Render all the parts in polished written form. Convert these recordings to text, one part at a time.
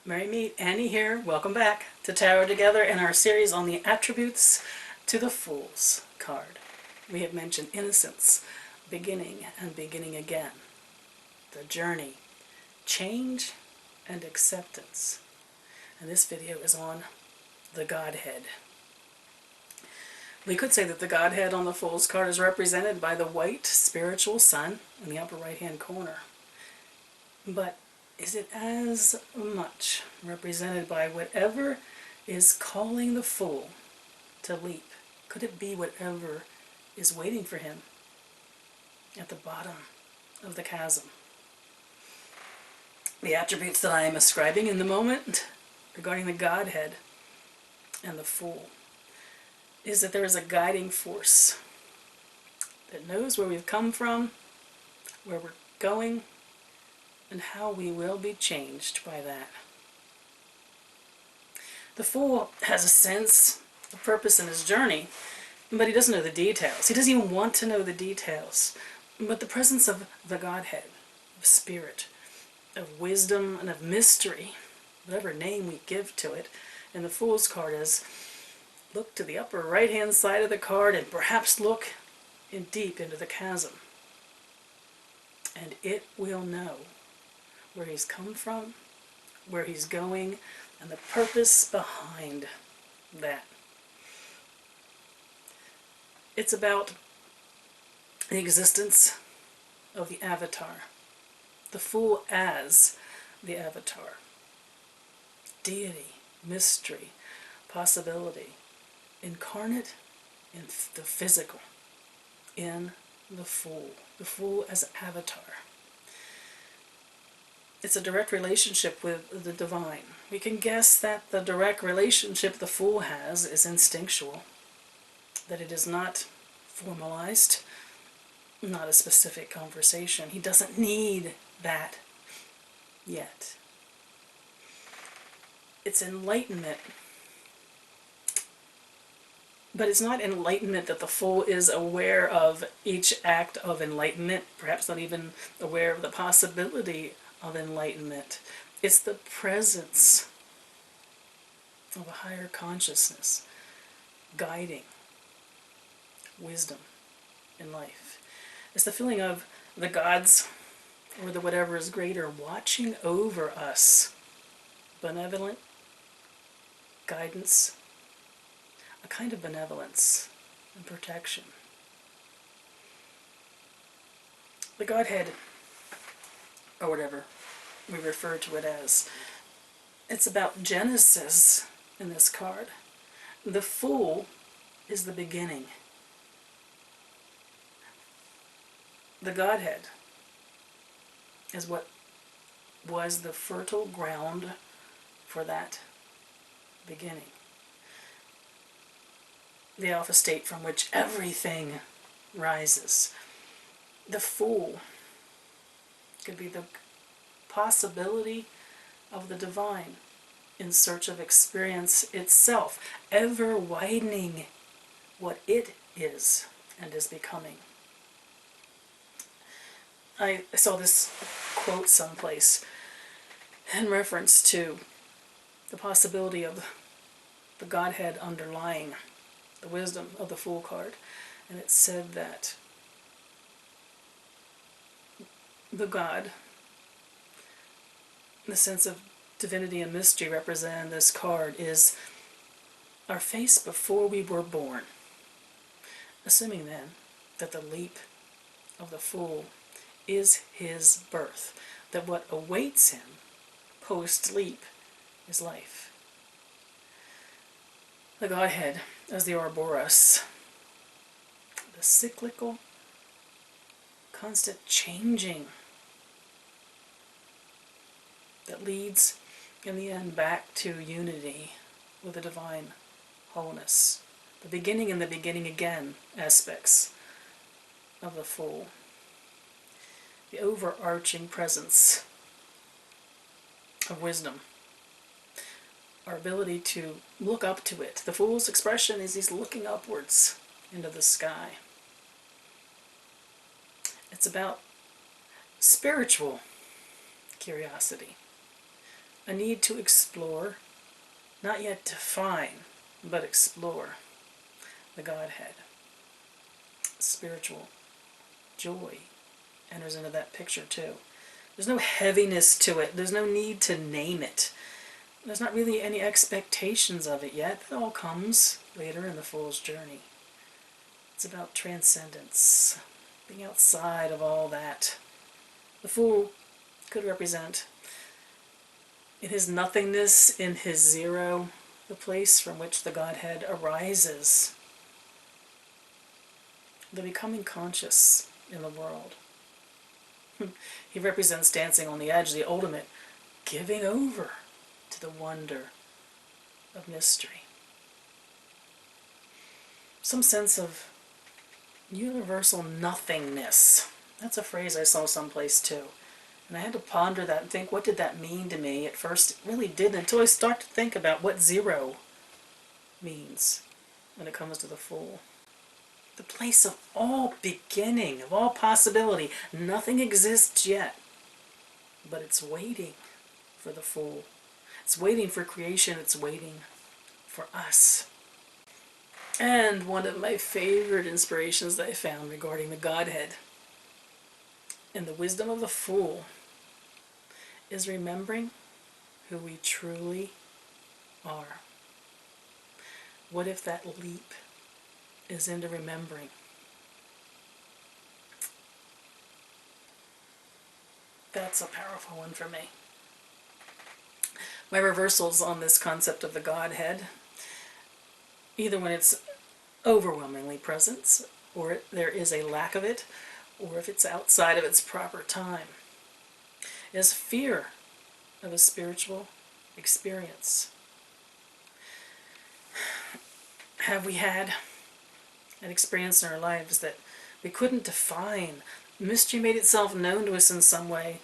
Merry meet, Annie here. Welcome back to Tarot Together in our series on the attributes to the Fool's card. We have mentioned innocence, beginning and beginning again, the journey, change, and acceptance. And this video is on the Godhead. We could say that the Godhead on the Fool's card is represented by the white spiritual sun in the upper right-hand corner. But is it as much represented by whatever is calling the fool to leap? Could it be whatever is waiting for him at the bottom of the chasm? The attributes that I am ascribing in the moment regarding the Godhead and the fool is that there is a guiding force that knows where we've come from, where we're going, and how we will be changed by that. The fool has a sense of purpose in his journey, but he doesn't know the details. He doesn't even want to know the details. But the presence of the Godhead, of spirit, of wisdom, and of mystery, whatever name we give to it, in the Fool's card is look to the upper right-hand side of the card and perhaps look in deep into the chasm. And it will know where he's come from, where he's going, and the purpose behind that. It's about the existence of the avatar, the fool as the avatar. Deity, mystery, possibility, incarnate in the physical, in the fool as avatar. It's a direct relationship with the divine. We can guess that the direct relationship the fool has is instinctual, that it is not formalized, not a specific conversation. He doesn't need that yet. It's enlightenment, but it's not enlightenment that the fool is aware of each act of enlightenment, perhaps not even aware of the possibility of enlightenment. It's the presence of a higher consciousness guiding wisdom in life. It's the feeling of the gods or the whatever is greater watching over us. Benevolent guidance, a kind of benevolence and protection. The Godhead, or whatever we refer to it as, it's about Genesis in this card. The fool is the beginning. The Godhead is what was the fertile ground for that beginning. The alpha state from which everything rises. The fool could be the possibility of the divine in search of experience itself, ever widening what it is and is becoming. I saw this quote someplace in reference to the possibility of the Godhead underlying the wisdom of the Fool card, and it said that the God, the sense of divinity and mystery represented in this card, is our face before we were born. Assuming then that the leap of the fool is his birth, that what awaits him post-leap is life. The Godhead as the Ouroboros, the cyclical, constant changing that leads in the end back to unity with the divine wholeness. The beginning and the beginning again aspects of the fool. The overarching presence of wisdom. Our ability to look up to it. The fool's expression is he's looking upwards into the sky. It's about spiritual curiosity, a need to explore, not yet define, but explore the Godhead. Spiritual joy enters into that picture too. There's no heaviness to it. There's no need to name it. There's not really any expectations of it yet. It all comes later in the fool's journey. It's about transcendence, being outside of all that. The fool could represent, in his nothingness, in his zero, the place from which the Godhead arises. The becoming conscious in the world. He represents dancing on the edge, the ultimate giving over to the wonder of mystery. Some sense of universal nothingness. That's a phrase I saw someplace too. And I had to ponder that and think, what did that mean to me? At first, it really didn't, until I start to think about what zero means when it comes to the fool. The place of all beginning, of all possibility. Nothing exists yet, but it's waiting for the fool. It's waiting for creation. It's waiting for us. And one of my favorite inspirations that I found regarding the Godhead and the wisdom of the fool is remembering who we truly are. What if that leap is into remembering? That's a powerful one for me. My reversals on this concept of the Godhead, either when it's overwhelmingly present, or there is a lack of it, or if it's outside of its proper time, is fear of a spiritual experience. Have we had an experience in our lives that we couldn't define? Mystery made itself known to us in some way,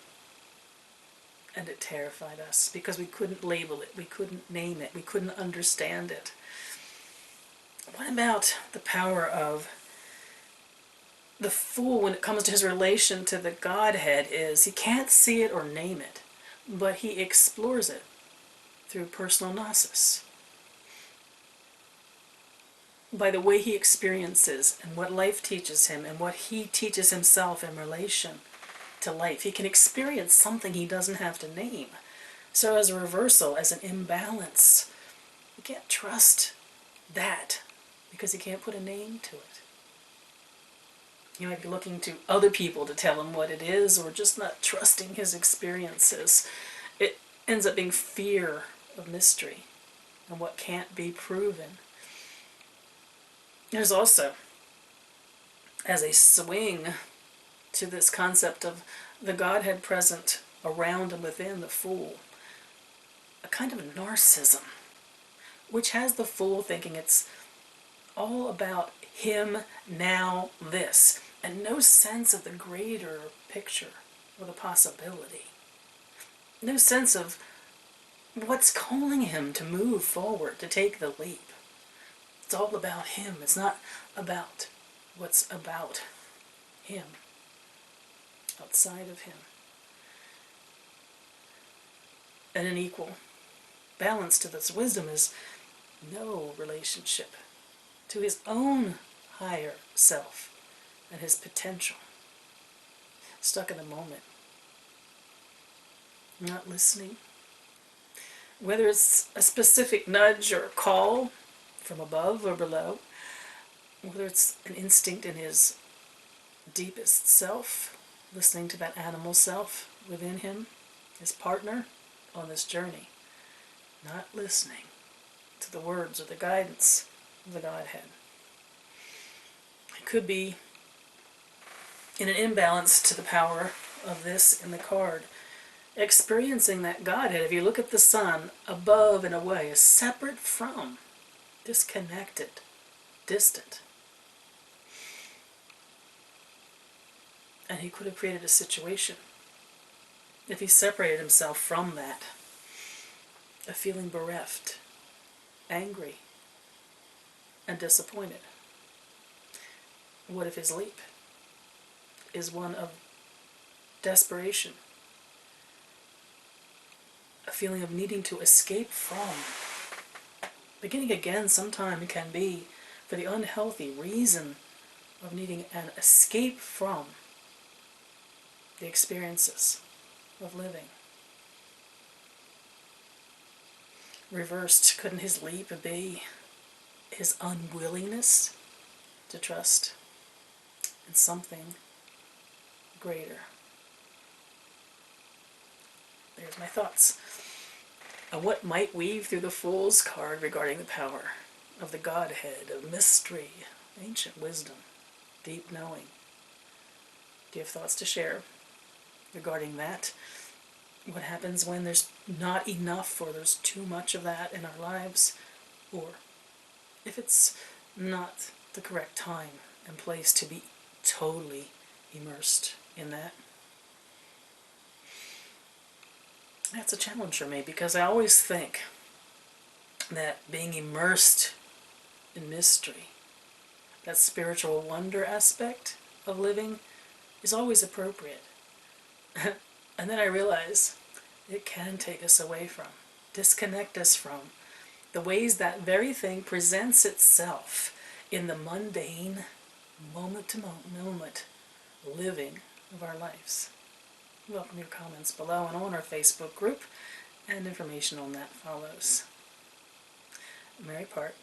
and it terrified us because we couldn't label it, we couldn't name it, we couldn't understand it. What about the power of the fool when it comes to his relation to the Godhead? Is he can't see it or name it, but he explores it through personal gnosis. By the way he experiences and what life teaches him and what he teaches himself in relation to life. He can experience something he doesn't have to name. So as a reversal, as an imbalance, you can't trust that because he can't put a name to it. He might be looking to other people to tell him what it is, or just not trusting his experiences. It ends up being fear of mystery and what can't be proven. There's also, as a swing to this concept of the Godhead present around and within the fool, a kind of narcissism, which has the fool thinking it's all about him, now, this, and no sense of the greater picture or the possibility. No sense of what's calling him to move forward, to take the leap. It's all about him. It's not about what's about him, outside of him. And an equal balance to this wisdom is no relationship to his own higher self and his potential. Stuck in the moment. Not listening. Whether it's a specific nudge or a call from above or below, whether it's an instinct in his deepest self, listening to that animal self within him, his partner on this journey, not listening to the words or the guidance of the Godhead. It could be in an imbalance to the power of this in the card. Experiencing that Godhead, if you look at the sun, above and away, is separate from, disconnected, distant. And he could have created a situation, if he separated himself from that, of feeling bereft, angry, and disappointed. What if his leap is one of desperation a feeling of needing to escape from. Beginning again sometime can be for the unhealthy reason of needing an escape from the experiences of living. Reversed, couldn't his leap be his unwillingness to trust in something greater? There's my thoughts on what might weave through the Fool's card regarding the power of the Godhead, of mystery, ancient wisdom, deep knowing. Do you have thoughts to share regarding that? What happens when there's not enough or there's too much of that in our lives? Or if it's not the correct time and place to be totally immersed in that? That's a challenge for me, because I always think that being immersed in mystery, that spiritual wonder aspect of living, is always appropriate. And then I realize it can take us away from, disconnect us from the ways that very thing presents itself in the mundane, moment-to-moment living of our lives. Welcome your comments below and on our Facebook group, and information on that follows. Mary Part.